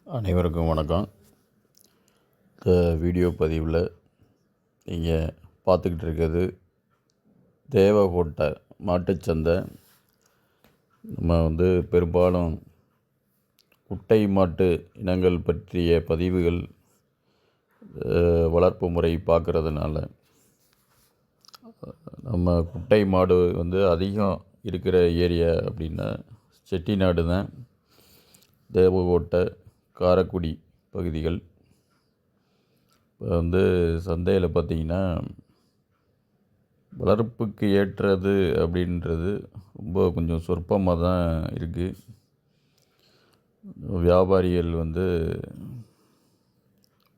அனைவருக்கும் வணக்கம். இந்த வீடியோ பதிவில் நீங்கள் பார்த்துக்கிட்டு இருக்கிறது தேவகோட்டை மாட்டுச்சந்தை. நம்ம பெரும்பாலும் குட்டை மாட்டு இனங்கள் பற்றிய பதிவுகள், வளர்ப்பு முறை பார்க்குறதுனால நம்ம குட்டை மாடு அதிகம் இருக்கிற ஏரியா அப்படின்னா செட்டிநாடு தான். தேவகோட்டை, காரைக்குடி பகுதிகள். இப்போ சந்தையில் பார்த்திங்கன்னா வளர்ப்புக்கு ஏற்றது அப்படின்றது கொஞ்சம் சொற்பமாக தான் இருக்குது. வியாபாரிகள்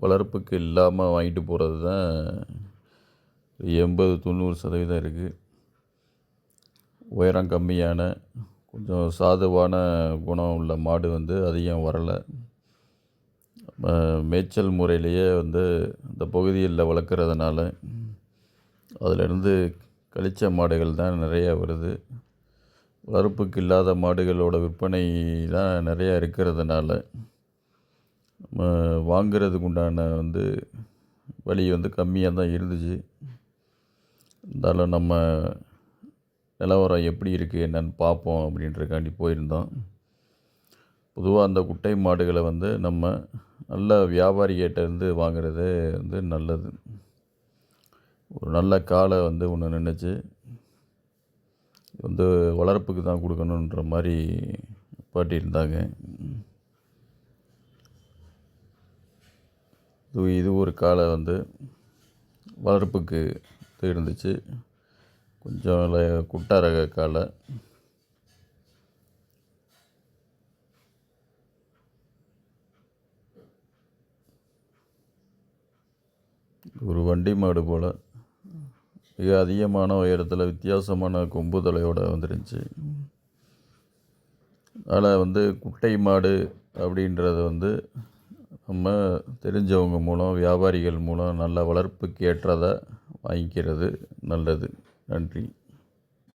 வளர்ப்புக்கு இல்லாமல் வாங்கிட்டு போகிறது தான் 80-90% இருக்குது. உயரம் கம்மியான கொஞ்சம் சாதுவான குணம் உள்ள மாடு அதிகம் வரலை. மேய்ச்சல் முறையிலேயே இந்த பகுதியில் வளர்க்குறதுனால அதிலிருந்து கழிச்ச மாடுகள் தான் நிறையா வருது. வளர்ப்புக்கு இல்லாத மாடுகளோட விற்பனை தான் நிறையா இருக்கிறதுனால நம்ம வாங்கிறதுக்கு உண்டான வழி கம்மியாக தான் இருந்துச்சு. இருந்தாலும் நம்ம நிலவரம் எப்படி இருக்குது என்னென்னு பார்ப்போம் அப்படின்றக்காண்டி போயிருந்தோம். பொதுவாக அந்த குட்டை மாடுகளை நம்ம நல்ல வியாபாரிகிட்டேருந்து வாங்கிறது நல்லது. ஒரு நல்ல காலை ஒன்று நினச்சி வளர்ப்புக்கு தான் கொடுக்கணுன்ற மாதிரி பாட்டியிருந்தாங்க. இது ஒரு காலை வளர்ப்புக்கு இருந்துச்சு. கொஞ்சம் குட்டை ரக காலை. ஒரு வண்டி மாடு போல் மிக அதிகமான உயரத்தில் வித்தியாசமான கொம்பு தலையோடு வந்துருந்துச்சு. அதனால் குட்டை மாடு அப்படின்றது நம்ம தெரிஞ்சவங்க மூலம், வியாபாரிகள் மூலம் நல்ல வளர்ப்புக்கு ஏற்றதை வாங்கிக்கிறது நல்லது. நன்றி.